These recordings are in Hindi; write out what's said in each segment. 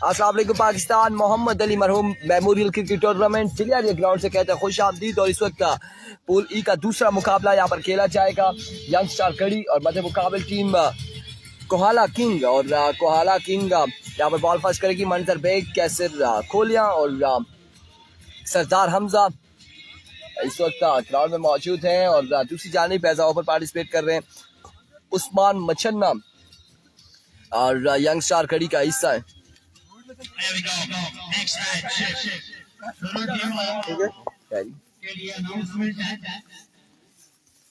अस्सलाम वालेकुम पाकिस्तान। मोहम्मद अली मरहूम मेमोरियल क्रिकेट टूर्नामेंट चिलिया ग्राउंड से कहते हैं खुश आमदीद। और इस वक्त पूल ई का दूसरा मुकाबला यहाँ पर खेला जाएगा। यंग स्टार कड़ी और मध्य मुकाबल टीम कोहाला किंग। और कोहाला किंग यहाँ पर बॉल फर्स्ट करेगी। मंजर बेग, कैसर खोलिया और सरदार हमजा इस वक्त ग्राउंड में मौजूद हैं। और दूसरी जानिब एज ओवर पार्टिसिपेट कर रहे हैं उस्मान मछन्ना और यंग स्टार कड़ी का हिस्सा है।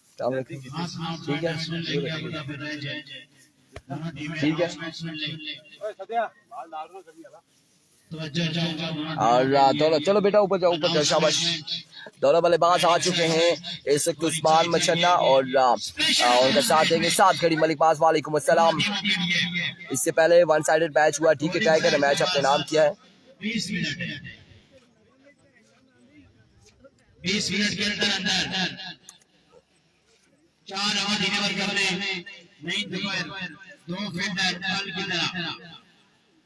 ठीक है, ठीक है, और दौलत, चलो बेटा ऊपर जाओ, ऊपर जाओ, शाबाश। दौलत बल्लेबाज आ चुके हैं इस वक्त उस्मान मछन्ना और उनका साथ देंगे साथ खड़ी मलिक पास। वालेकुम अस्सलाम। इससे पहले वन साइडेड मैच हुआ, ठीक है, टाइगर ने मैच अपने नाम किया है। 20 मिनट के अंदर 4 ओवर डिलीवर करने नहीं दो फील्डर कल की तरह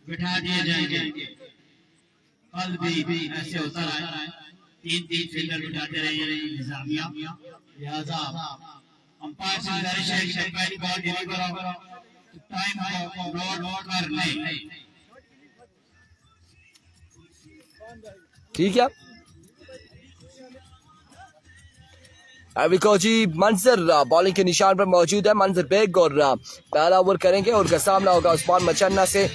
बिठा दिए जाएंगे। कल भी ऐसे होता रहा है, 3 फील्डर बिठाते रहे इंतजामिया। लिहाजा अंपायर से गुजारिश है कि पहली बॉल डिलीवर हो टाइम को नोट कर ले। ठीक है, अभी कोची मंजर बॉलिंग के निशान पर मौजूद है। मंजर बेग और पहला ओवर करेंगे और का सामना होगा उस्मान मछन्ना से।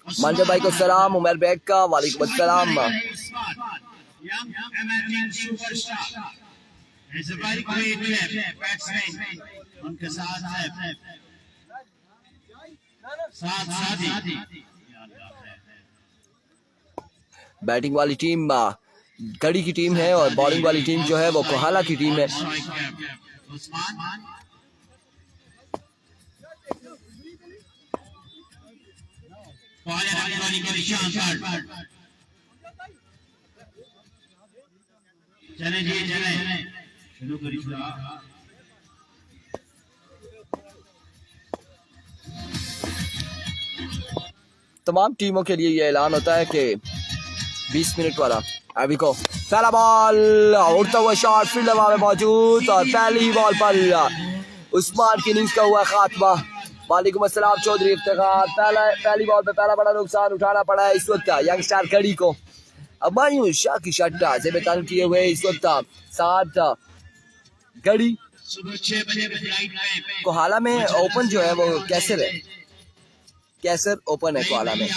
मंजर भाई को सलाम, उमर बेग का वालेकुम अस्सलाम। उनके साथ बैटिंग वाली टीम गढ़ी की टीम है और बॉलिंग वाली टीम जो है वो कोहाला की टीम है। चले जी चले शुरू करिए। तमाम टीमों के लिए ये ऐलान होता है कि 20 मिनट वाला। अभी को पहला बॉल उड़ता हुआ शॉट फील्डर में मौजूद और पहली बॉल पर उस्मान की इनिंग्स का हुआ खात्मा। वालेकुम अस्सलाम चौधरी इफ्तिखार। पहली बॉल पे पहला बड़ा नुकसान उठाना पड़ा है इस वक्त यंग स्टार कड़ी को। अमायूं शाह की शट्टा से बेतान किए हुए इस वक्त साथ गड़ी कोहाला में ओपन जो है वो कैसर है, कैसर ओपन है कोहाला में।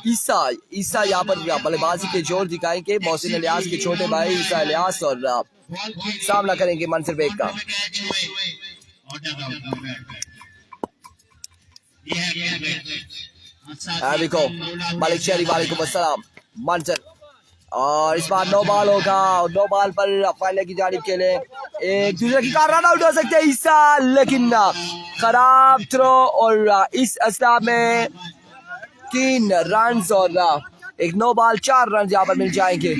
ईसा यहाँ पर बल्लेबाजी के जोर दिखाएंगे मोहसिन इलियास के छोटे भाई ईसा इलियास और सामना करेंगे मंजर बेग का। अभी को मलिक शहरी वालेकुम अस्सलाम। मंजर और इस बार नो बॉल होगा। नो बॉल पर फाइनल की जानिब के लिए एक दूसरे की कार रन आउट हो सकते हैं ईसा, लेकिन खराब थ्रो और इस असला में 3 रन और एक नो बॉल 4 रन यहाँ पर मिल जाएंगे।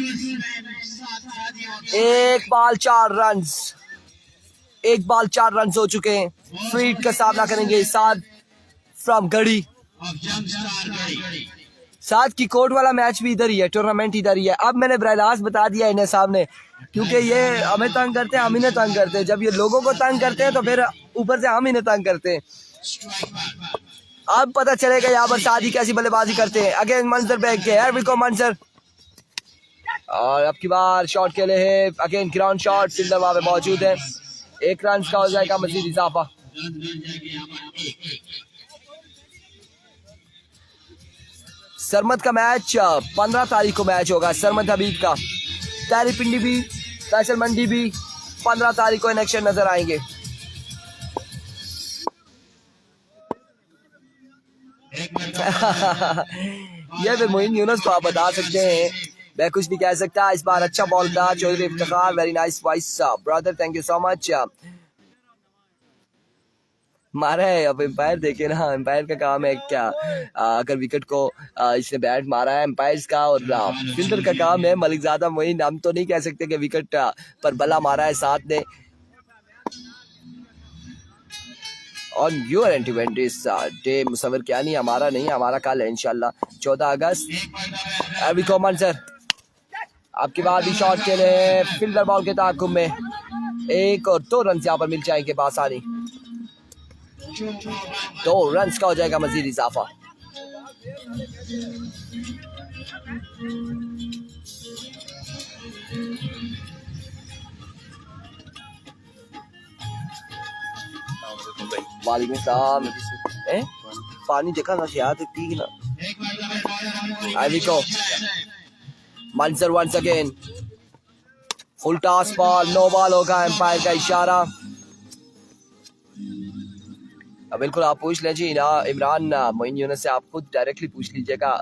एक बॉल 4 रन हो चुके हैं। फील्ड का सामना करेंगे साथ फ्रॉम गढ़ी। साथ की कोर्ट वाला मैच भी इधर ही है, टूर्नामेंट इधर ही है। अब मैंने बराह बता दिया इन्हें सामने, क्योंकि ये हमें तंग करते हैं, हम इन्हें तंग करते हैं। जब ये लोगों को तंग करते हैं तो फिर ऊपर से हम इन्हें तंग करते हैं। अब पता चलेगा यहाँ पर शादी कैसी बल्लेबाजी करते हैं। अगेन मंजर बैग के को मंजर और अब की बार शॉट के लिए है अगेन ग्राउंड शॉट। फील्डर वहां पे मौजूद है। 1 रन का हो जाएगा मजीद इजाफा। सरमद का मैच 15 तारीख को मैच होगा। सरमद हबीब का तारी पिंडी भी फैसल मंडी भी 15 तारीख को इलेक्शन नजर आएंगे। ये फिर मोइन यूनुस को आप बता सकते हैं, मैं कुछ नहीं कह सकता। इस बार अच्छा बॉल था Chaudhary Iftikhar, very nice voice brother, thank you so much. मारा है, अब एम्पायर देखे ना, एम्पायर का काम है क्या, अगर विकेट को इसने बैट मारा है एम्पायर्स का, और फील्डर का काम है मलिकजादा मोइन। हम तो नहीं कह सकते कि विकेट पर बल्ला मारा है साथ ने। ऑन योर एंटीवेंटिस डे मुसवर क्या नहीं, हमारा नहीं, हमारा कल है इंशाल्लाह 14 अगस्त। अभी को मंजर आपके बाद ही शॉट के लिए फील्डर बॉल के ताकुब में 1 और 2 रन यहाँ पर मिल जाएंगे बासानी। 2 रन का हो जाएगा मजीद इजाफा। वालेकुम सलाम। पानी देखा ना याद ठीक ना। Manzar once again full toss ball, no ball होगा, एम्पायर का इशारा। बिल्कुल आप पूछ लीजिए ना इमरान मोइन यूनुस से, आप खुद डायरेक्टली पूछ लीजिएगा,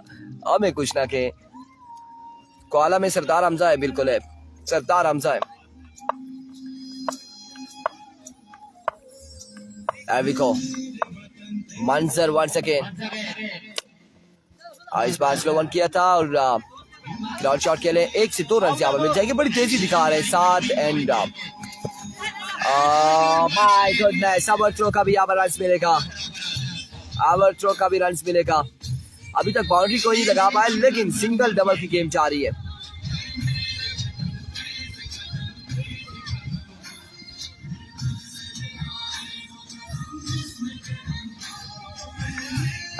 हमें कुछ ना के। कोला में सरदार हमजा है, बिल्कुल है सरदार हमजा है। मंजर वंस अगेन इस बार स्लो वन किया था और ग्राउंड शॉट के लिए 1 से 2 रन यहाँ पर मिल जाएंगे। बड़ी तेजी दिखा रहे हैं 7 and my goodness, overthrow का भी यहाँ पर रन मिलेगा, अवर थ्रो का भी रन मिलेगा। अभी तक बाउंड्री कोई नहीं लगा पाया, लेकिन सिंगल डबल की गेम जारी है।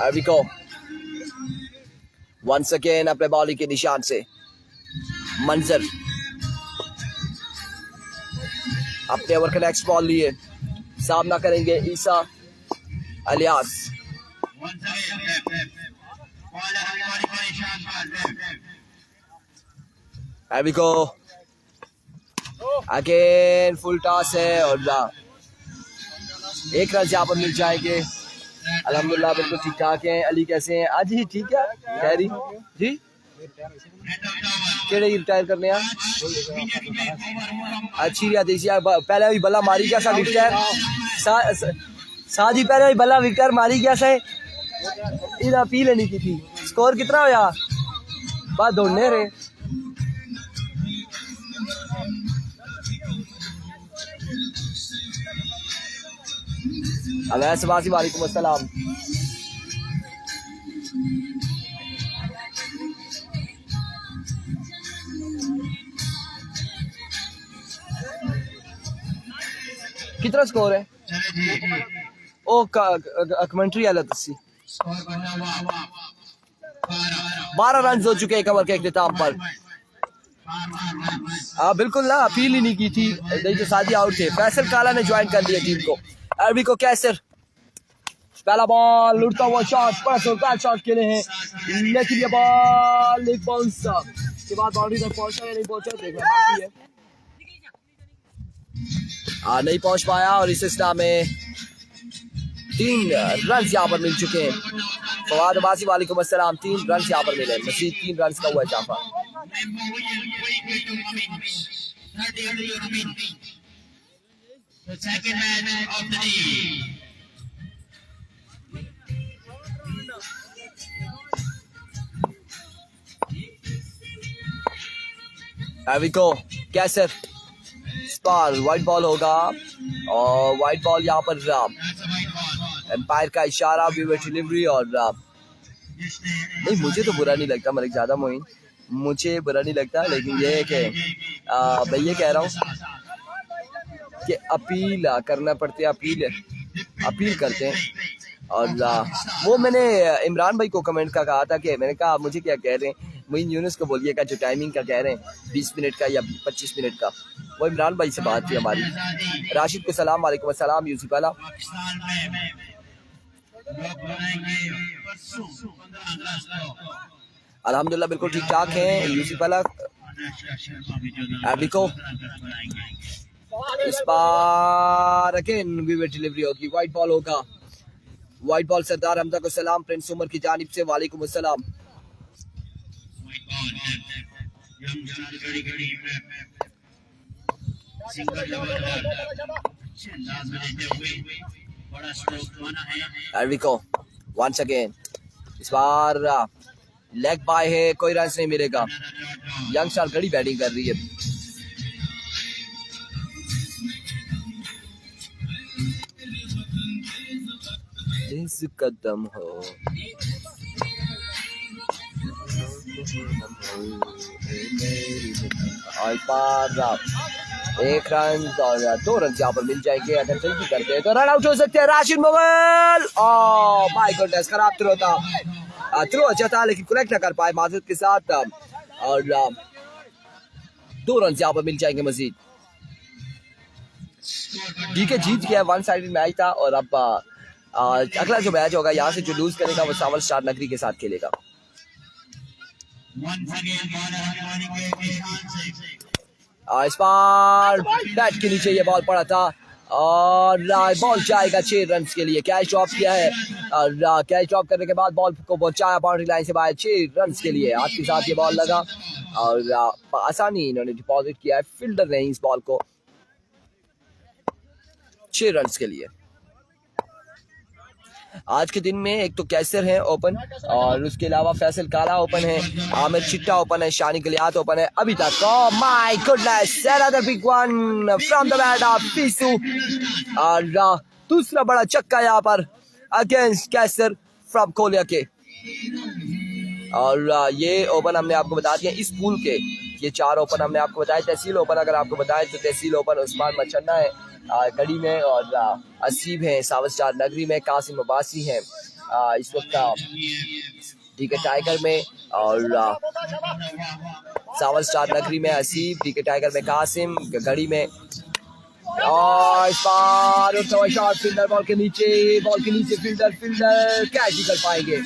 अरविको वंस अगेन अपने बॉलिंग के निशान से। मंजर अपने ओवर का नेक्स्ट बॉल लिए सामना करेंगे ईसा अलियास। अरविको अगेन फुल टॉस है और 1 रन यहाँ पर मिल जाएंगे। अल्हम्दुलिल्लाह बिल्कुल ठीक ठाक हैं। अली कैसे हैं? आज ही ठीक है खैरी जी, केड़े रिटायर करने हैं अच्छी देसी पहले भी बल्ला मारी क्या सा विकेट साजी पहले भी बल्ला विकेट मारी क्या सा इधर अपील लेनी की थी। स्कोर कितना होया बात दौड़ने रे वालेकुम अस्सलाम। कितना स्कोर है? ओ कमेंट्री वाला दसी 12 रन हो चुके हैं कवर के इख्तिताम पर। बिल्कुल ना अपील ही नहीं की थी, नहीं तो साजी आउट थे। फैसल काला ने ज्वाइन कर लिया टीम को। अरबी को कैसर पहला बॉल लुटता हुआ शॉट पर शॉट के लिए है, लेकिन ये बॉल एक बाउंस के बाद बाउंड्री तक पहुंचा या नहीं पहुंचा देखना बाकी है। नहीं पहुंच पाया और इस स्टा में 3 रन यहाँ पर मिल चुके हैं। फवाद अब्बासी वालेकुम अस्सलाम। 3 रन यहाँ पर मिले, मजीद 3 रन का हुआ इजाफा। अविको कैसर स्पार वाइट बॉल होगा और वाइट बॉल यहाँ पर एम्पायर का इशारा, डिलीवरी और नहीं मुझे तो बुरा नहीं लगता मलिक ज़्यादा मोइन, मुझे बुरा नहीं लगता, लेकिन ये है कि मैं ये कह रहा हूँ कि अपील करना पड़ती है, अपील करते हैं। और वो मैंने इमरान भाई को कमेंट का कहा था कि मैंने कहा मुझे क्या कह रहे हैं, मोइन यूनुस को बोलिएगा जो टाइमिंग का कह रहे हैं 20 मिनट का या 25 मिनट का, वो इमरान भाई से बात थी हमारी। राशिद को सलाम वालेकुम अस्सलाम। यूसुफ वाला अल्हम्दुलिल्लाह बिल्कुल ठीक ठाक है। यूसुफ वाला अबिको इस बार अगेन विवेट डिलीवरी होगी, वाइट बॉल होगा, वाइट बॉल सरदार हमजा को सलाम प्रिंस उमर की जानिब से वालेकुम अस्सलाम। अरविको वंस अगेन इस बार लेग बाय है, कोई रन नहीं मिलेगा। यंग स्टार बड़ी बैटिंग कर रही है। इस कदम हो और पार एक रन और 2 रन यहाँ पर मिल जाएंगे। अगर जल्दी करते हैं तो रन आउट हो सकते हैं। Rashid Mughal, oh my goodness, खराब थ्रो था। थ्रो अच्छा था लेकिन कनेक्ट ना कर पाए माजरत के साथ। और 2 रन यहाँ पर मिल जाएंगे मजीद। डीके जीत गया, 1 साइडेड मैच था। और अब अगला जो मैच होगा यहाँ से जो लूज करेगा वो सावल स्टार नगरी के साथ खेलेगा। इस बार बैट के नीचे ये बॉल पड़ा था और बॉल जाएगा 6 रन के लिए। कैच ड्रॉप किया है और कैच ड्रॉप करने के बाद बॉल को पहुंचाया बाउंड्री लाइन से बाहर 6 रन के लिए। हाथ के साथ ये बॉल लगा और आसानी इन्होंने डिपॉजिट किया है। फील्डर ने इस बॉल को 6 रन के लिए। आज के दिन में एक तो कैसर है ओपन और उसके अलावा फैसल काला ओपन है, आमिर चिट्टा ओपन है, शानी गलियात ओपन है अभी तक। Oh my goodness, another big one from the bat of Fisu और दूसरा बड़ा चक्का यहाँ पर अगेंस्ट कैसर फ्रॉम कोलिया के। और ये ओपन हमने आपको बता दिया इस पूल के, ये 4 ओपन हमने आपको बताया। तहसील ओपन अगर आपको बताएं तो तहसील ओपन उस्मान मचन्ना है कड़ी में और असीब है सावल स्टार नगरी में, कासिम अब्बासी है इस वक्त डीके टाइगर में और सावल स्टार नगरी में असीब, डीके टाइगर में कासिम, गड़ी में। और इस बार शॉट फील्डर बॉल के नीचे फील्डर कैच नहीं कर पाएंगे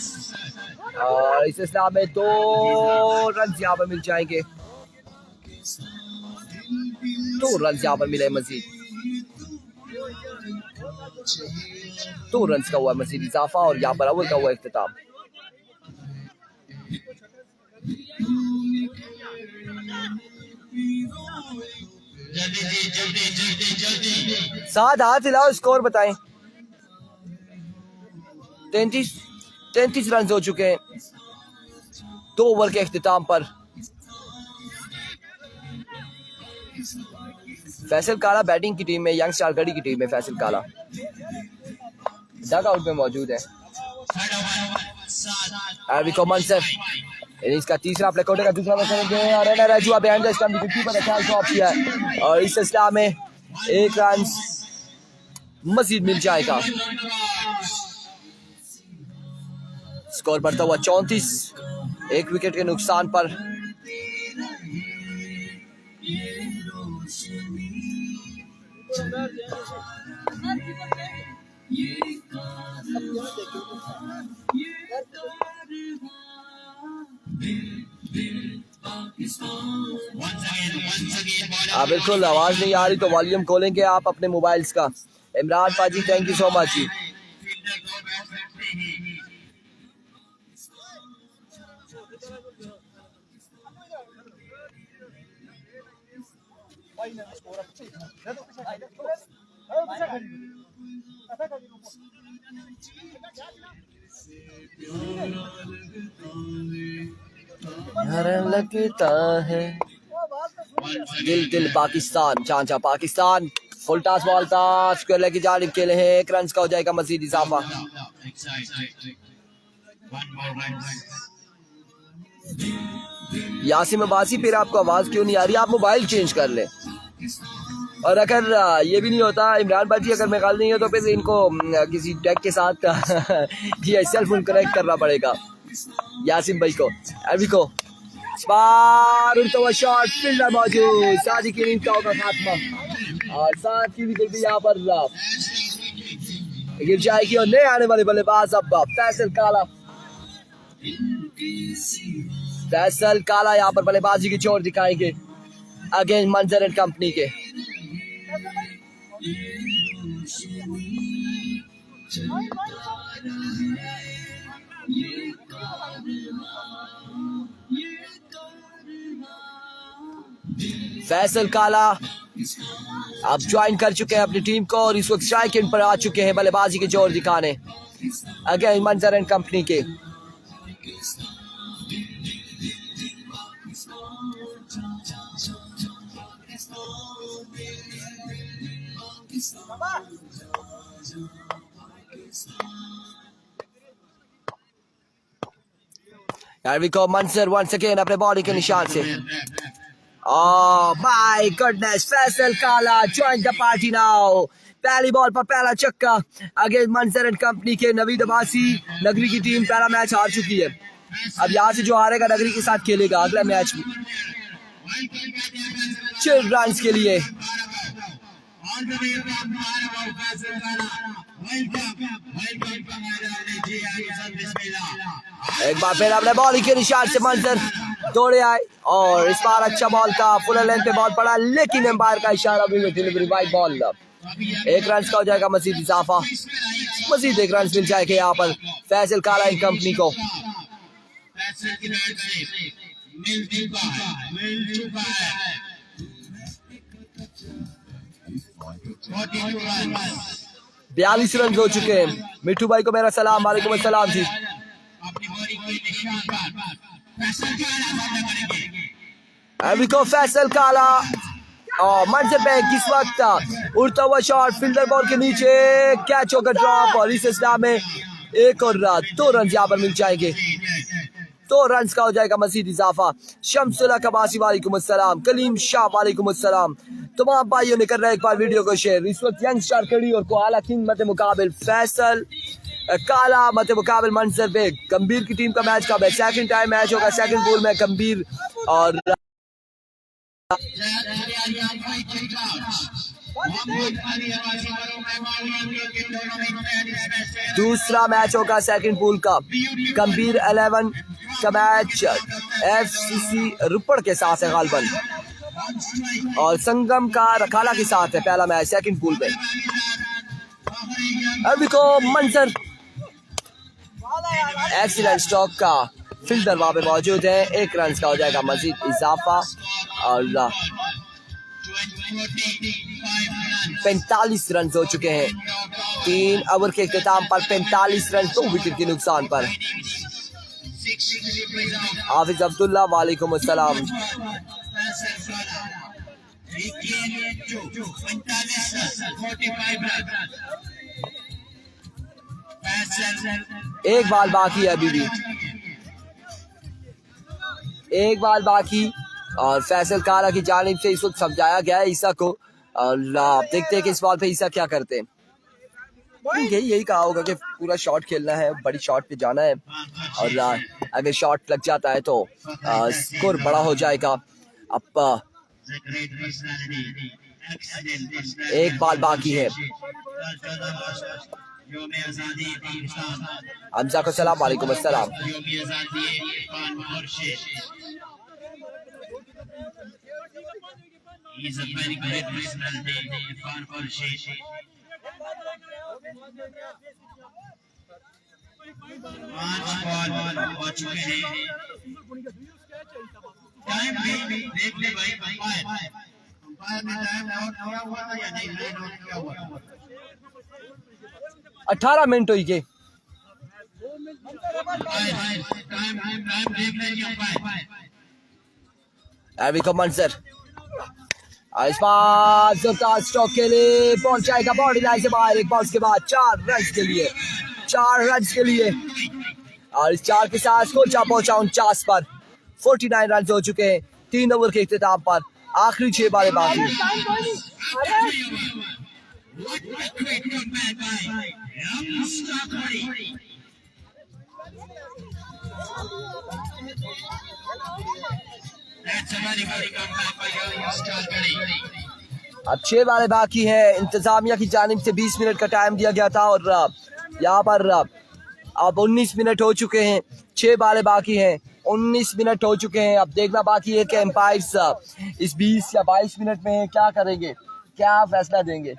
और इस सिलसिला में 2 रन यहाँ पर मिल जाएंगे। 2 रन यहाँ पर मिले मजीद, 2 रन का हुआ मजीद इजाफा और यहाँ पर अव्वल का हुआ इख्तिताम। साथ हाथ हिलाओ, स्कोर बताएं। 33 रन हो चुके हैं 2 ओवर के इख्तिताम पर। फैसल काला बैटिंग की टीम में, यंग स्टार गढ़ी की टीम में फैसल काला डग आउट में मौजूद है। अरविको मंसर इसका तीसरा प्ले कोटे का दूसरा करेंगे और रनर है जुआ behind the stump, wicket keeper अच्छा ड्रॉप किया है और इस सिलसिला में 1 रन मजीद मिल जाएगा। स्कोर बढ़ता हुआ 34, 1 विकेट के नुकसान पर। बिल्कुल आवाज नहीं आ रही तो वॉल्यूम खोलेंगे आप अपने मोबाइल्स का। इमरान पाजी thank you so much ji. लगता है दिल पाकिस्तान, चांचा पाकिस्तान। फुल टॉस बॉल था, स्क्वायर लेग की जानिब खेले हैं, 1 रन का हो जाएगा मजीद इजाफा। यासिम अब्बासी, फिर आपको आवाज क्यों नहीं आ रही? आप मोबाइल चेंज कर ले। और अगर ये भी नहीं होता इमरान भाई अगर मैं गलत नहीं हो तो फिर इनको किसी टैग के साथ ये सेल्फ कनेक्ट करना पड़ेगा यासिम भाई को। अभी को शॉट फील्डर मौजूद, सादी की नींद का होगा खात्मा और साथ की विकेट भी यहाँ पर गिर जाएगी और नए आने वाले बल्लेबाज अब फैसल काला यहाँ पर बल्लेबाजी की चोट दिखाएंगे अगेंस्ट मंजर एंड कंपनी के। फैसल काला अब ज्वाइन कर चुके हैं अपनी टीम को और इस वक्त स्ट्राइक एंड पर आ चुके हैं बल्लेबाजी के जोर दिखाने अगेंस्ट मंजर एंड कंपनी के। Here we go, Mansur once again अपने बॉडी के निशान से. Oh my goodness, Faisal Kala joined the party now. पहली बॉल पर पहला छक्का अगेंस्ट मंसर एंड कंपनी के नवीद अब्बासी. नगरी की टीम पहला मैच हार चुकी है. अब यहाँ से जो हारेगा नगरी के साथ खेलेगा अगला मैच में 6 रन के लिए. एक बार फिर अपने बॉलिंग के निशान से मंसर दौड़े आए और इस बार अच्छा बॉल था. फुल लेंथ पे बॉल पड़ा लेकिन एम्पायर का इशारा भी डिलीवरी वाइड बॉल. 1 रन का हो जाएगा मजीद इजाफा. मजीद 1 रन मिल जाएगा यहाँ पर फैसल काला एंड कंपनी को. बयालीस रन हो चुके हैं. मिठू भाई को मेरा सलाम. वालेकुम अस्सलाम जी. अभी को फैसल काला और मंजर पे किस वक्त उड़ता हुआ शॉट फील्डर बॉल के नीचे कैच होकर ड्रॉप और इस इस्लाम में 1 और 2 रन यहाँ पर मिल जाएंगे. 2 रन का हो जाएगा मजीद इजाफा. शमसुल्लाह कबासी वालेकुम अस्सलाम. कलीम शाह वालेकुम अस्सलाम. तमाम भाइयों ने कर रहे हैं एक बार वीडियो को शेयर. इस वक्त यंग स्टार कड़ी और कोहाला किंग मत मुकाबिल फैसल काला मत मुकाबिल मंसर बेग. गंभीर की टीम का मैच कब है? सेकंड टाइम मैच होगा सेकंड पूल में. गंभीर और दूसरा मैच होगा सेकंड पूल का. गंभीर 11 का मैच FCC रुपड़ के साथ है गालबन और संगम का रखाला के साथ है पहला मैच सेकंड पूल में. अभी को मंजर एक्सीलेंट स्टॉक का फील्डर वहां पे मौजूद है. 1 रन का हो जाएगा मजीद इजाफा और 45 रन हो चुके हैं. 3 ओवर के इख्तिताम पर 45 रन 2 विकेट के नुकसान पर. हाफिज अब्दुल्ला वालेकुम अस्सलाम. एक बाल बाकी है अभी भी. एक बाल बाकी और फैसल काला की जानिब से इस वक्त समझाया गया है ईसा को और देखते हैं कि इस बॉल पे ईसा क्या करते हैं. यही कहा होगा कि पूरा शॉट खेलना है, बड़ी शॉट पे जाना है और अगर शॉट लग जाता है तो स्कोर बड़ा हो जाएगा. अब 1 बॉल बाकी है. हमजा को सलाम वालेकुम अस्सलाम. He's a very great personality, Irfan Qureshi. 5 ball हो चुके हैं. टाइम भी देख ले भाई. अंपायर ने टाइम आउट किया हुआ था या नहीं आउट किया हुआ? 18 मिनट हुई के टाइम देख लीजिए अंपायर. अभी को मंसर इस बार जोरदार स्ट्रोक के लिए पहुंच जाएगा बॉडी लाइन से बाहर. 1 बॉल के बाद 4 रन के लिए 4 रन के लिए और इस 4 के साथ स्कोर पहुंचा 49 पर. 49 रन हो चुके हैं 3 ओवर के इख्तिताम पर. आखिरी 6 बालें बाकी. अब 6 बालें बाकी है. इंतजामिया की जानिब से 20 मिनट का टाइम दिया गया था और यहाँ पर अब 19 मिनट हो चुके हैं. 6 बालें बाकी हैं. 19 मिनट हो चुके हैं. अब देखना बाकी है कि एम्पायर्स इस 20 या 22 मिनट में क्या करेंगे, क्या फैसला देंगे.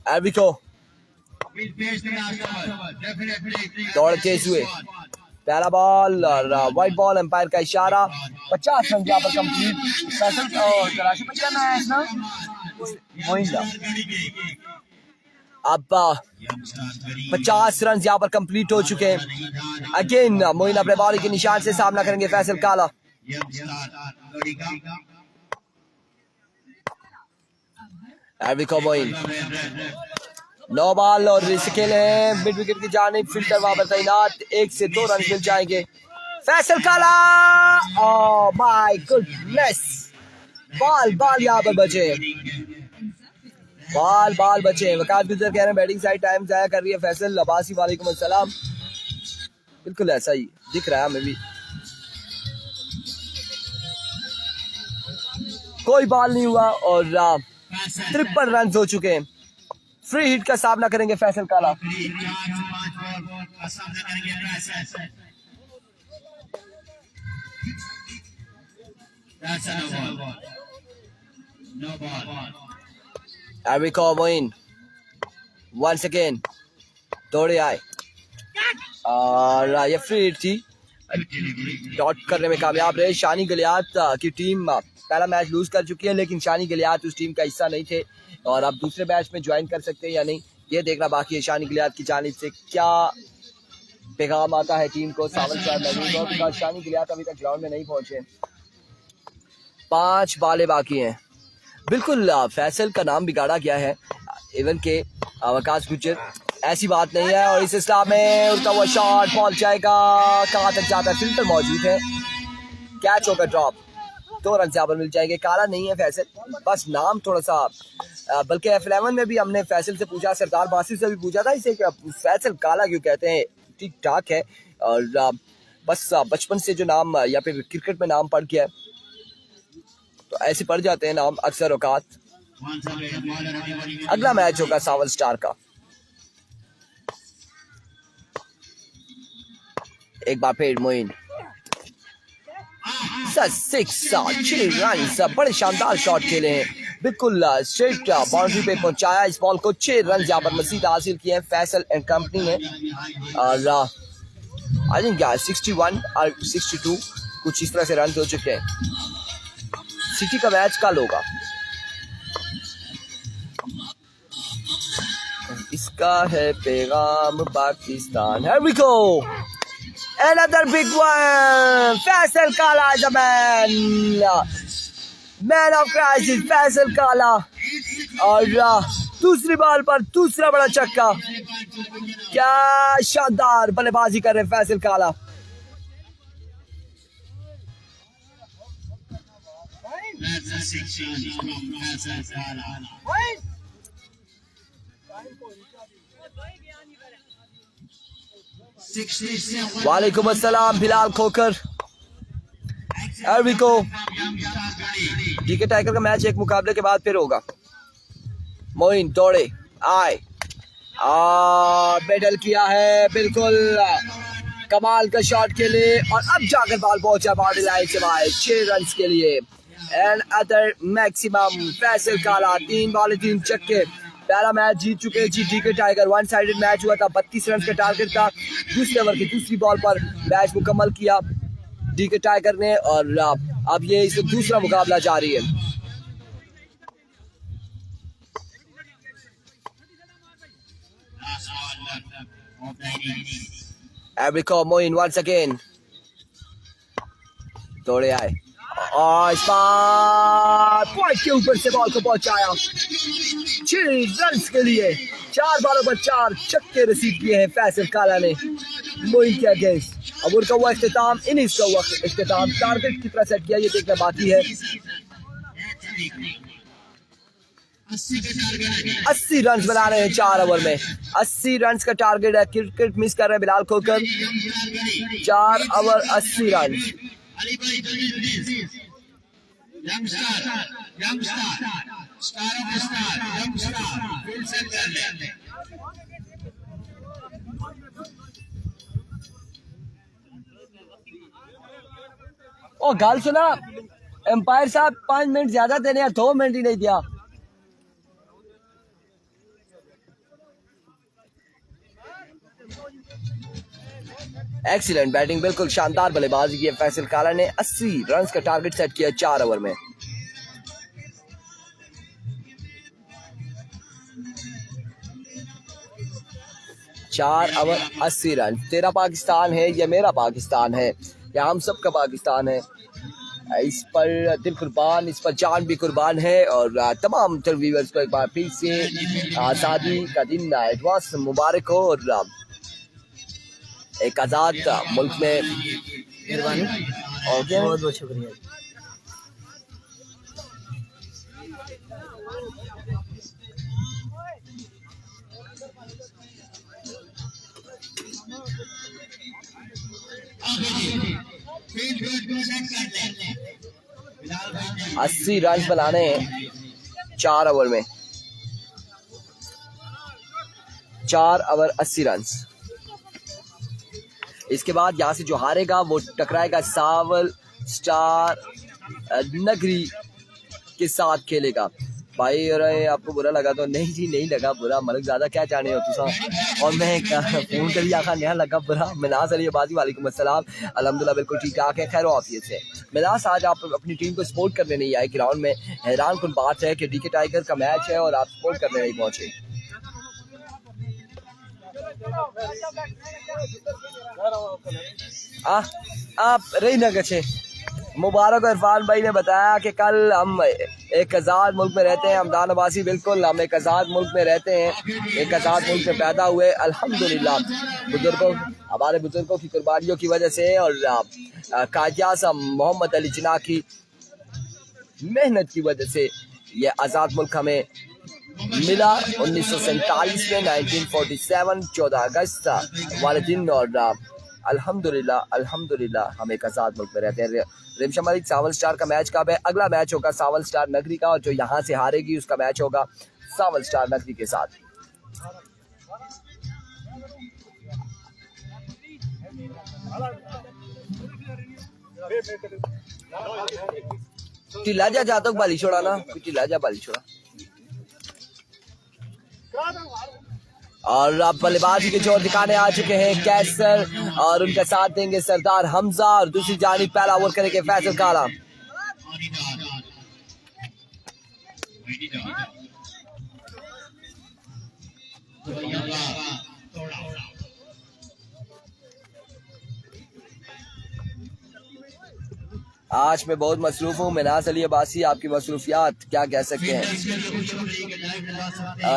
अभी को दौड़ तेज हुए. पहला बॉल और वाइट बॉल. एम्पायर का इशारा. 50 रन यहाँ पर कंप्लीट. अब 50 रन यहाँ पर कंप्लीट हो चुके हैं. अगेन मोइन अपने बॉलिंग के निशान से सामना करेंगे फैसल काला. मोइन 9 बॉल और रेस खेले हैं मिड विकेट की जानिब, फिल्टर वहां पर तैनात, 1 से 2 रन मिल जाएंगे। फैसल काला, ओह माय गुडनेस, बॉल यहाँ पर बचे, बॉल बचे। वकास गुजर कह रहे हैं बैटिंग साइड टाइम जाया कर रही है फैसल। अब्बासी वालेकुम अस्सलाम, बिल्कुल ऐसा ही दिख रहा है हमें भी। कोई बॉल नहीं हुआ और 53 रन हो चुके हैं। फ्री हिट का सामना करेंगे फैसल काला। Eric Moin once again दौड़े आए और ये फ्री हिट थी, डॉट करने में कामयाब रहे। शानी गलियात की टीम पहला मैच लूज कर चुकी है, लेकिन शानी गलियात उस टीम का हिस्सा नहीं थे और अब दूसरे मैच में ज्वाइन कर सकते हैं या नहीं ये देखना बाकी है। शानी गलियात की जानिब से क्या पैगाम आता है टीम को सावन शहर महमूद और शानी गलियात अभी तक ग्राउंड में नहीं पहुंचे। 5 बालें बाकी हैं। बिल्कुल फैसल का नाम बिगाड़ा गया है इवन के वकास गुजर, ऐसी बात नहीं है। और इस इस्लाम में उड़ता हुआ शॉट पहुंच जाएगा, कहां तक जाता है, फिल्टर मौजूद है, कैच होकर ड्रॉप, 2 रन यहाँ पर मिल जाएंगे। काला नहीं है फैसल, बस नाम थोड़ा सा, बल्कि F11 में भी हमने फैसल से पूछा, सरदार बासिर से भी पूछा था इसे फैसल काला क्यों कहते हैं, ठीक ठाक है। और बस बचपन से जो नाम या फिर क्रिकेट में नाम पड़ गया है तो ऐसे पड़ जाते हैं नाम अक्सर औकात। अगला मैच होगा सावन स्टार का। एक बार फिर मोइन 6 रन, बड़े शानदार शॉट खेले हैं, बिल्कुल स्ट्रेट बाउंड्री पे पहुंचाया इस बॉल को। 6 रन यहाँ पर मजीद हासिल किए हैं फैसल एंड कंपनी ने। और आई थिंक 61 और 62 कुछ इस तरह से रन हो चुके हैं। सिटी का मैच कल होगा, इसका है पैगाम Pakistan. Here we go, another big one, Faisal काला is a man of crisis, Faisal काला। और दूसरी बॉल पर दूसरा बड़ा छक्का, क्या शानदार बल्लेबाजी कर रहे हैं फैसल काला। वालेकुम अस्सलाम बिलाल खोकर। डीके टाइगर का मैच एक मुकाबले के बाद फिर होगा। मोइन दौड़े आए, बैटल किया है, बिल्कुल कमाल का शॉट के लिए और अब जाकर बॉल पहुंचा बाउंड्री लाइन से बाहर 6 रन के लिए। एंड अदर मैक्सिमम फैसल काला 3 बॉल 3 छक्के, पहला मैच जीत चुके हैं जी डीके टाइगर। 1 साइडेड मैच हुआ था, 32 रन का टारगेट था। दूसरे ओवर की दूसरी बॉल पर मैच मुकम्मल किया डीके टाइगर ने और अब ये इस दूसरा मुकाबला जारी है। एब्रिको मोइन वंस अगेन दौड़े आए और इस बार पॉइंट के ऊपर से बॉल को पहुंचाया 6 रन के लिए। 4 बॉलों पर 4 छक्के रिसीव किए हैं फैसल काला ने मोइन के अगेंस्ट। अब उनका हुआ इख्तिताम, इनिंग्स का हुआ इख्तिताम, टारगेट कितना सेट किया ये देखना बाकी है। 80 रन बना रहे हैं 4 ओवर में, 80 रन का टारगेट है। क्रिकेट मिस कर रहे हैं बिलाल खोकर, 4 ओवर 80 रन। ओ गाल सुना, एम्पायर साहब 5 मिनट ज्यादा देने हैं, 2 मिनट ही नहीं दिया। एक्सीलेंट बैटिंग, बिल्कुल शानदार बल्लेबाजी की है फैसल काला ने। 80 रन का टारगेट सेट किया 4 ओवर में। चार ओवर 80 रन। तेरा पाकिस्तान है, ये मेरा पाकिस्तान है, या हम सब का पाकिस्तान है। इस पर दिल कुर्बान, इस पर जान भी कुर्बान है। और तमाम व्यूअर्स को एक बार फिर से आज़ादी का दिन एडवांस मुबारक हो और एक आज़ाद मुल्क में मेहरबानी, और बहुत बहुत शुक्रिया। बिलाल भाई ने 80 रन बनाने हैं 4 ओवर में, 4 ओवर 80 रन। इसके बाद यहाँ से जो हारेगा वो टकराएगा सावल स्टार नगरी के साथ खेलेगा। भाई अरे आपको बुरा लगा तो नहीं जी, नहीं लगा बुरा, मलिक ज़्यादा क्या चाहने हो तुसा। और मैं फ़ोन करी आखा नहीं लगा बुरा। मिनास अली आबादी वालेकुम अस्सलाम, अल्हम्दुलिल्लाह बिल्कुल ठीक ठाक है, खैर आफियत से। मिनास आज आप अपनी टीम को सपोर्ट करने नहीं आए ग्राउंड में, हैरान कुन बात है कि डीके टाइगर का मैच है और आप सपोर्ट करने नहीं पहुँचे। आप रही न गए। मुबारक इरफान भाई ने बताया कि कल हम एक आज़ाद मुल्क में रहते हैं, हमदान अब्बासी बिल्कुल हम एक आज़ाद मुल्क में रहते हैं, एक आज़ाद मुल्क में पैदा हुए अल्हम्दुलिल्लाह बुजुर्गों, हमारे बुजुर्गों की कुर्बानियों की वजह से और कायद आज़म मोहम्मद अली जिन्ना की मेहनत की वजह से ये आज़ाद मुल्क हमें मिला 1947 में, 1947 14 अगस्त वाले दिन। और अल्हम्दुलिल्लाह हम एक आज़ाद मुल्क में रहते हैं। रिमशा मलिक, सावल स्टार का मैच कब है? अगला मैच होगा सावल स्टार नगरी का, और जो यहाँ से हारेगी उसका मैच होगा सावल स्टार नगरी के साथ। टिलाजा जातक बाली छोड़ा ना, टिलाजा बाली छोड़ा। और अब बल्लेबाजी के जोर दिखाने आ चुके हैं कैसर और उनका साथ देंगे सरदार हमजा, और दूसरी जानिब पहला ओवर करेंगे फैसल काला। आज मैं बहुत मसरूफ हूँ। मिनास अली अब्बासी, आपकी मसरूफियात क्या कह सकते हैं।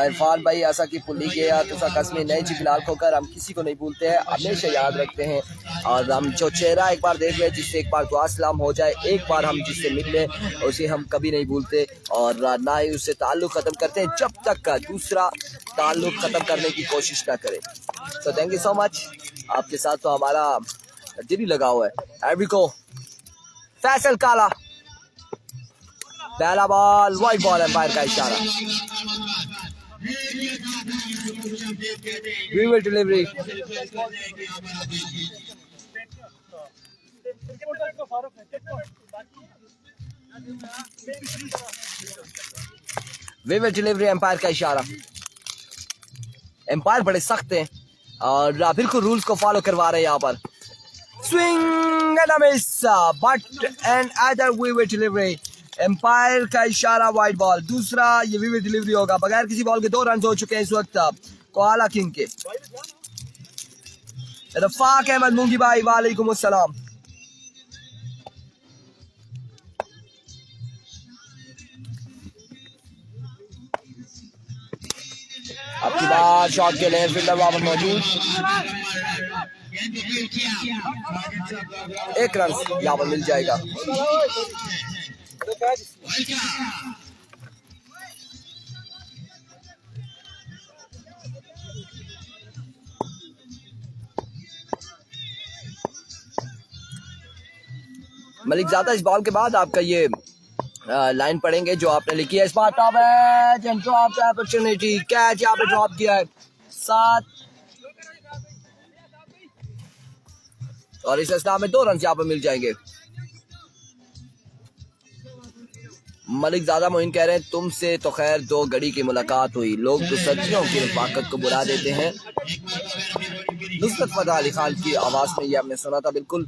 इरफान भाई ऐसा कि पुली गया तो कस्में नए जी फिलहाल खोकर हम किसी को नहीं भूलते हैं, हमेशा याद रखते हैं। और हम जो चेहरा एक बार देख लें, जिससे एक बार दुआ सलाम हो जाए, एक बार हम जिससे मिल लें, उसे हम कभी नहीं भूलते और ना ही उससे ताल्लुक़ ख़त्म करते हैं जब तक का दूसरा ताल्लुक़ ख़त्म करने की कोशिश ना करे। तो थैंक यू सो मच, आपके साथ तो हमारा दिल ही लगा हुआ है। एवरीको फैसल काला, पहला बॉल वाइड बॉल, एम्पायर का इशारा। Reverse delivery, vivid delivery, umpire का इशारा। एम्पायर बड़े सख्त हैं और बिल्कुल रूल्स को फॉलो करवा रहे हैं यहाँ पर। Swing and a miss, but another vivid delivery, umpire का इशारा, वाइड बॉल। दूसरा ये विविड डिलीवरी होगा। बगैर किसी बॉल के 2 रन हो चुके हैं इस वक्त कोआला किंग के। रफाक अहमद मुंगी भाई वालेकुम अस्सलाम। आपकी बात शॉट के लिए फील्डर वहां पर मौजूद, 1 रन यहाँ पर मिल जाएगा। मलिक ज़्यादा इस बॉल के बाद आपका ये लाइन पढ़ेंगे जो आपने लिखी है। इस बार top edge and drop opportunity, catch यहाँ पे ड्रॉप किया है 7, और इस अस्ना में 2 रन यहाँ पर मिल जाएंगे। मलिक ज़्यादा मोइन कह रहे हैं तुमसे तो खैर 2 घड़ी की मुलाकात हुई, लोग तो सदियों की रफाकत को बुला देते हैं। नुसरत फतेह अली खान की आवाज़ में ये हमने सुना था बिल्कुल।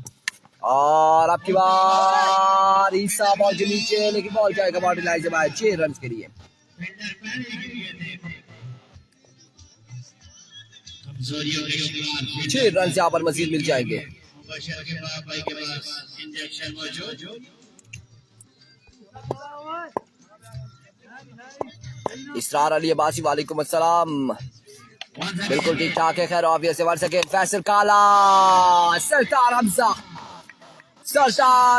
और आपकी बार ईसा बॉल के नीचे, लेकिन बॉल जाएगा बाउंड्री लाइन से बाहर 6 रन के लिए। 6 रन यहाँ पर मजीद मिल जाएंगे। इसरार अली अब्बासी वालेकुम अस्सलाम। बिल्कुल ठीक ठाक है, खैर ऑब्वियस से 1 सेकेंड फैसल काला, सरदार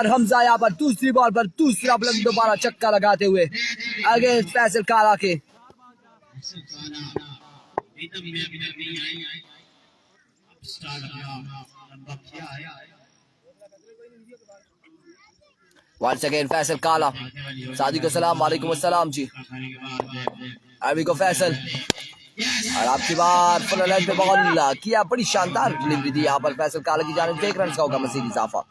हमजा यहाँ पर दूसरी बॉल पर दूसरा बुलंद दोबारा चक्का लगाते हुए अगेंस्ट फैसल काला के। वंस अगेन फैसल काला, सादी को सलाम वालेकुम अस्सलाम जी। अभी को फैसल और आपकी बार फुल अलर्ट पे बॉल किया, बड़ी शानदार डिलीवरी दी यहाँ पर फैसल काला की जानिब से। 1 रन का होगा मजीद इजाफा।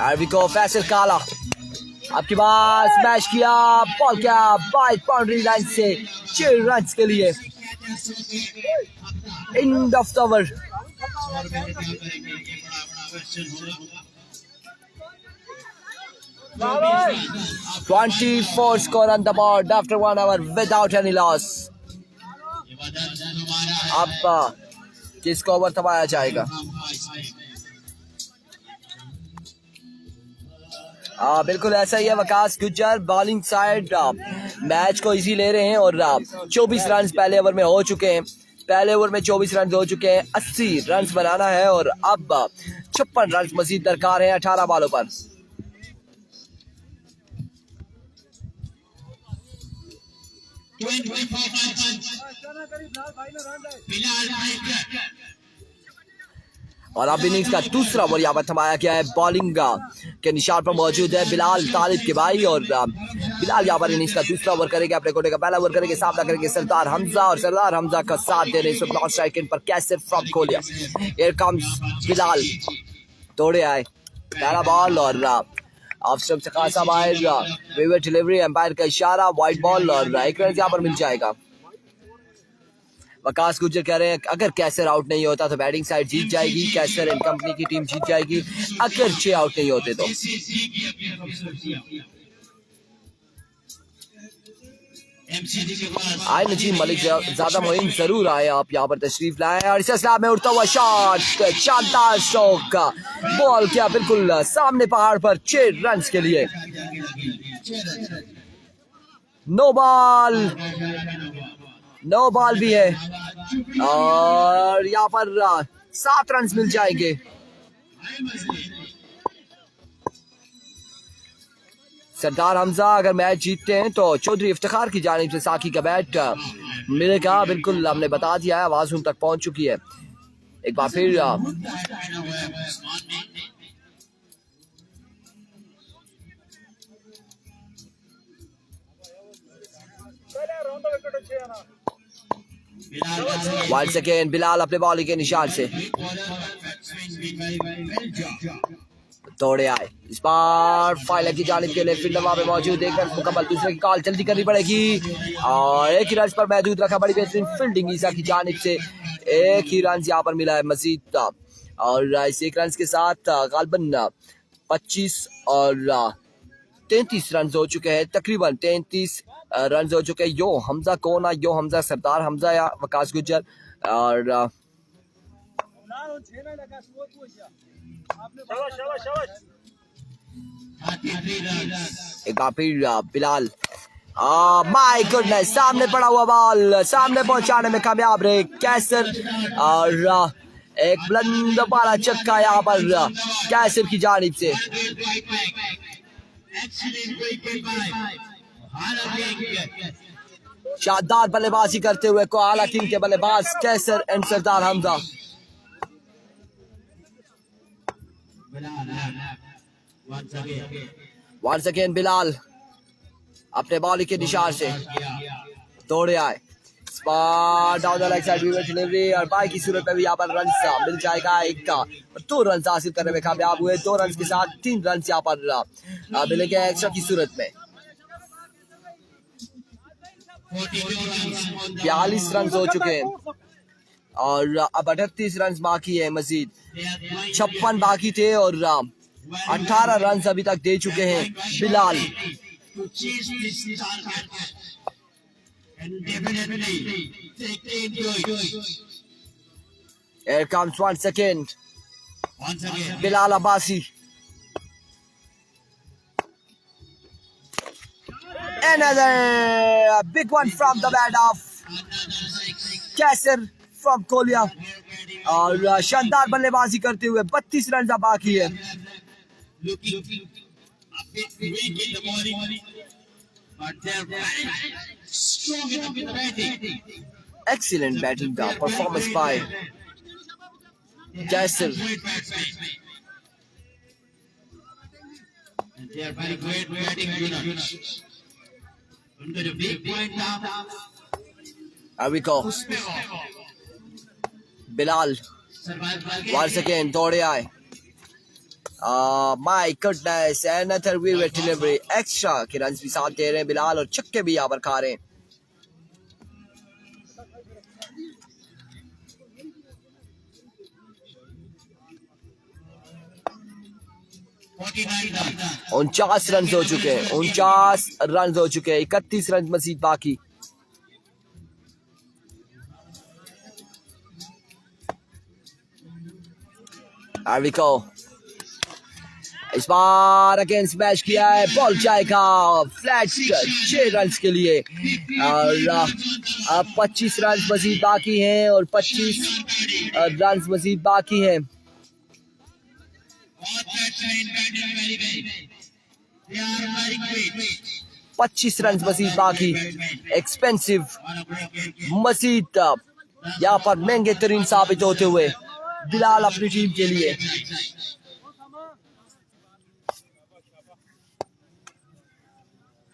आरवी को फैसल काला, आपकी बात स्मैश किया, बॉल क्या बाइट बाउंड्री लाइन से 6 रन के लिए। End of the over. "24 score on the board after 1 hour without any loss." अब किसको ओवर थमाया जाएगा? बिल्कुल ऐसा ही है। Waqas Gujjar bowling side match को इजी ले रहे हैं और 24 रन पहले ओवर में हो चुके हैं। पहले ओवर में 24 रन हो चुके हैं, 80 रन बनाना है और अब 56 रन मजीद दरकार है 18 बॉलों पर। और अब इनिंग्स का दूसरा ओवर यहाँ पर थमाया गया है। बॉलिंग के निशान पर मौजूद है बिलाल तालिब के भाई और बिलाल यहाँ पर इनिंग्स का दूसरा ओवर करेंगे। अपने कोटे का पहला ओवर करेंगे, सामना करेंगे सरदार हमजा और सरदार हमजा का साथ दे रहे हैं स्ट्राइक पर Qaiser from Kolia. Here comes Bilal, तोड़े आए पहला बॉल और ऑफ स्टंप से खासा बाहर, विविड डिलीवरी, एम्पायर का इशारा, वाइड बॉल और 1 रन यहाँ पर मिल जाएगा। वकास गुज्जर कह रहे हैं अगर कैसर आउट नहीं होता तो बैटिंग साइड जीत जाएगी, कैसर एंड कंपनी की टीम जीत जाएगी अगर 6 आउट नहीं होते तो। आए नजीम मलिक ज्यादा मुहिम जरूर आए, आप यहाँ पर तशरीफ लाए और इस इस्लाम में उड़ता हुआ शॉट, शानदार स्ट्रोक, बॉल क्या बिल्कुल सामने पहाड़ पर 6 रन के लिए। नो बॉल भी है और यहाँ पर 7 रन मिल जाएंगे। सरदार हमजा अगर मैच जीतते हैं तो चौधरी इफ्तिखार की जानिब से साकी का बैट मिलेगा। बिल्कुल हमने बता दिया है, आवाज उन तक पहुंच चुकी है। एक बार फिर वन सेकेंड बिलाल अपने बॉलिंग के निशान से तोड़े आए। इस बार फाइलर की जानिब के लिए फील्डर वहां पे मौजूद, 1 रन मुकम्मल, दूसरे की कॉल जल्दी करनी पड़ेगी और 1 ही रन पर महदूद रखा। बड़ी बेहतरीन फील्डिंग ईसा की जानिब से, 1 ही रन यहाँ पर मिला है मजीद और इस 1 रन के साथ गालबन 25 और 33 रन हो चुके हैं, तकरीबन 33 रन हो चुके हैं। यो हमजा कौन है? यो हमजा सरदार हमजा या वकास गुज्जर और एक बार फिर बिलाल, माय गुडनेस, सामने पड़ा हुआ बॉल सामने पहुंचाने में कामयाब रहे कैसर और एक बुलंद वाला चक्का यहाँ पर कैसर की जानिब से। शानदार बल्लेबाजी करते हुए कोआला किंग के बल्लेबाज Qaiser and Sardar Hamza. Once again Bilal अपने बॉलिंग के निशान से दौड़े आए, down the leg side delivery और बाई की सूरत में भी यहाँ पर रन मिल जाएगा। 1 का 2 रन हासिल करने में कामयाब हुए। 2 रन के साथ 3 रन यहाँ पर मिलेंगे एक्स्ट्रा की सूरत में। 42 रन हो चुके हैं और अब 38 रन बाकी है, मजीद 56 बाकी थे और 18 रन अभी तक दे चुके हैं Bilal. to chase this target and definitely take into it. Here comes once again Once again, Bilal Abbasi. Another big one from the bat of another six. Kaisar from Kolia. और शानदार बल्लेबाजी करते हुए 32 रन बाकी है। Looking a bit weak in the bowling, but they're very strong enough in the batting. Excellent batting performance by Kaisar. Great batsmen. And they are very great batting units. Under the big point now, Here we go. Bilal survive once again दौड़े आए। My goodness, another vivid delivery. Extra के रन भी साथ दे रहे हैं बिलाल और छक्के भी यहाँ पर खा रहे हैं। $49. 49 रन हो चुके हैं। 49 रन हो चुके हैं। 31 रन मजीद बाकी। Here we go. इस बार अगेंस्ट मैच किया है, बॉल जाएगा फ्लैट 6 रन के लिए और अब 25 रन मजीद बाकी हैं और 25 रन मजीद बाकी हैं। All batsmen batting very well. They are very great. 25 run मजीद बाकी। Expensive On a break game. मजीद यहाँ पर महंगे तरीन साबित होते हुए बिलाल अपनी टीम के लिए।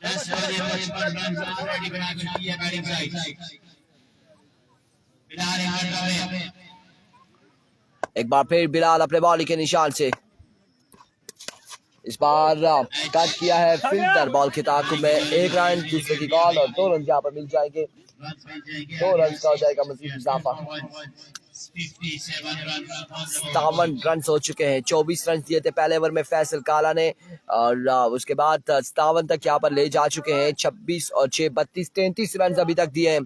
That's why they much more runs already been having to be a batting side. Bilal hard away. एक बार फिर बिलाल अपने बॉल के निशान से इस बार कट किया है फिल्डर बॉल के ताकुब में। 1 रन दूसरे की कॉल और 2 रन यहाँ पर मिल जाएंगे। 2 रन का हो जाएगा मजीद इजाफा। 57 रन हो चुके हैं। 24 रन दिए थे पहले ओवर में फैसल काला ने और उसके बाद 57 तक यहाँ पर ले जा चुके हैं। 26 और 6 32 33 रन अभी तक दिए हैं।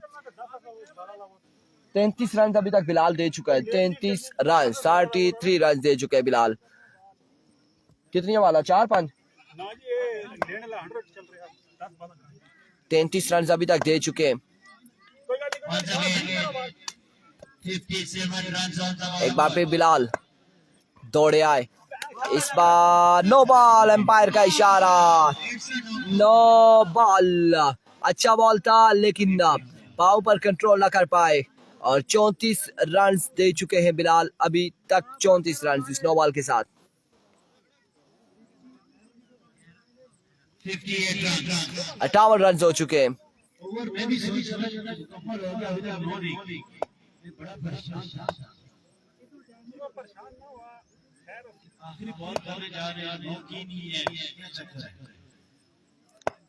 33 रन अभी तक बिलाल दे चुका है। 33 रन 33 रन दे चुके हैं बिलाल। कितनी है वाला 4-5 33 रन अभी तक दे चुके हैं। Once again, 57 runs on the एक बार फिर बिलाल दौड़े आए। इस बार नो बॉल, एम्पायर का इशारा, नो बॉल। अच्छा बॉल था लेकिन पाव पर कंट्रोल ना कर पाए और 34 रन दे चुके हैं बिलाल अभी तक। 34 रन इस नो बॉल के साथ। 58 runs. 58 रन हो चुके हैं। ओवर में भी सभी समय मुकम्मल हो गया विद बॉलिंग। ये बड़ा परेशान था। आखिरी बॉल करने जा रहे हैं, मौके नहीं है, क्या चक्कर है?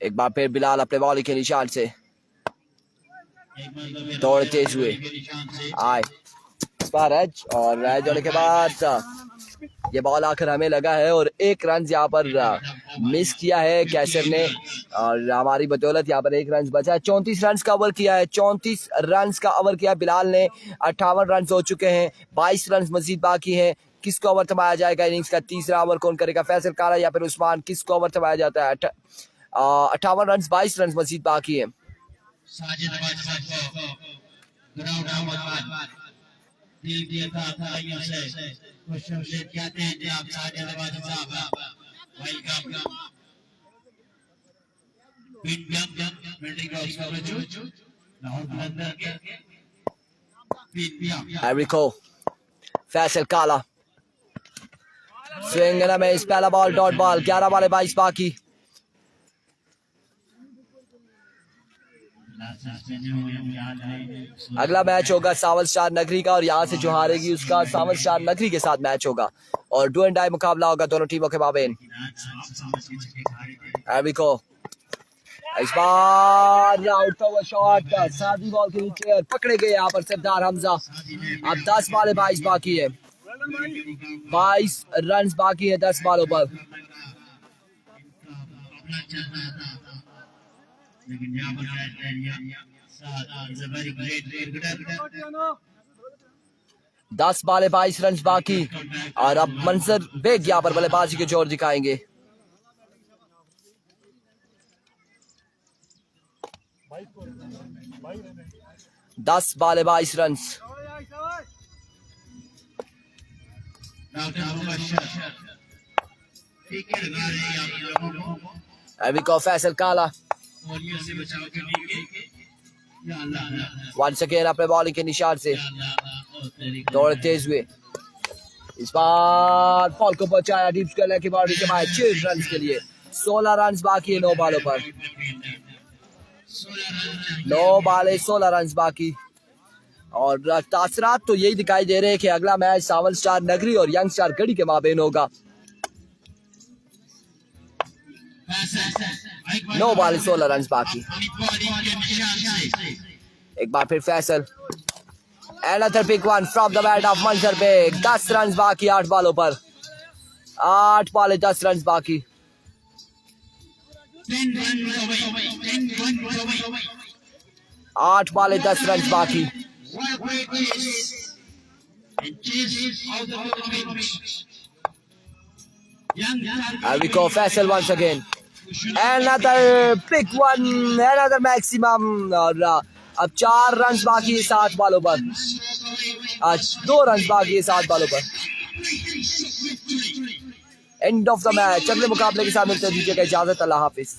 एक बार फिर बिलाल अपने बॉल के निशान से एक मतलब दौड़ तेज हुए आए। इस बार रज और रज होने के बाद ये बॉल आकर हमें लगा है और 1 रन यहाँ पर मिस किया है कैसर ने और हमारी बदौलत यहाँ पर 1 रन बचा है। 34 रन का ओवर किया है। 34 रन का ओवर किया बिलाल ने। 58 रन हो चुके हैं। 22 रन मजीद बाकी हैं। किसको ओवर थमाया जाएगा? इनिंग्स का तीसरा ओवर कौन करेगा? फैसल काला या फिर उस्मान? किसको ओवर थमाया जाता है? 58 रन 22 रन मजीद बाकी है। साजिद अब्बास को ग्राउंड नंबर दिल दिया था यहाँ से क्वेश्चन से कहते हैं जनाब साजिद अब्बास साहब welcome pin jump milling of coverage Lahore बंदर के पिन एरिको फैसल काला स्विंग में इस पहला बॉल डॉट बॉल। 11 वाले 22 बाकी। अगला मैच होगा सावल स्टार नगरी का और यहाँ से जो हारेगी उसका सावल स्टार नगरी के साथ मैच होगा और डू एंड डाई मुकाबला होगा दोनों टीमों के माबेन। एरिको इस बार आउट ओवर शॉट सादी बॉल के नीचे पकड़े गए यहाँ पर सरदार हमजा। अब 10 वाले 22 बाकी है। 22 रन बाकी है 10 बॉलों पर। अपना चल रहा था लेकिन यहाँ पर वेरी ग्रेट क्रिकेटर 10 बॉलें 22 रन बाकी और अब मंजर बेग यहाँ पर बल्लेबाजी के जोर दिखाएंगे। दस बॉलें 22 रन। फैसल काला वन सेकेंड अपने बॉलिंग के निशान से दौड़े तेज हुए। इस बार बॉल को बचाया डीप स्क्वायर की बाउंड्री के बाद 6 रन के लिए। 16 रन बाकी है 9 बॉलों पर। 9 बॉलें 16 रन बाकी और तासरात तो यही दिखाई दे रहे हैं कि अगला मैच सावन स्टार नगरी और यंग स्टार गढ़ी के माबेन होगा। 9 बॉलें 16 रन बाकी। एक बार फिर Faisal Another big one from the bat of मंजर बेग। 10 रन बाकी 8 बॉलों पर। 8 बॉलें 10 रन बाकी। 8 बॉलें 10 रन बाकी। Faisal once again. Another big one, another maximum और अब 4 रन बाकी है 7 बॉलों पर। आज 2 रन बाकी है 7 बॉलों पर। End of the match. अगले मुकाबले के साथ मिलते हैं, दीजिएगा इजाजत। अल्लाह हाफिज।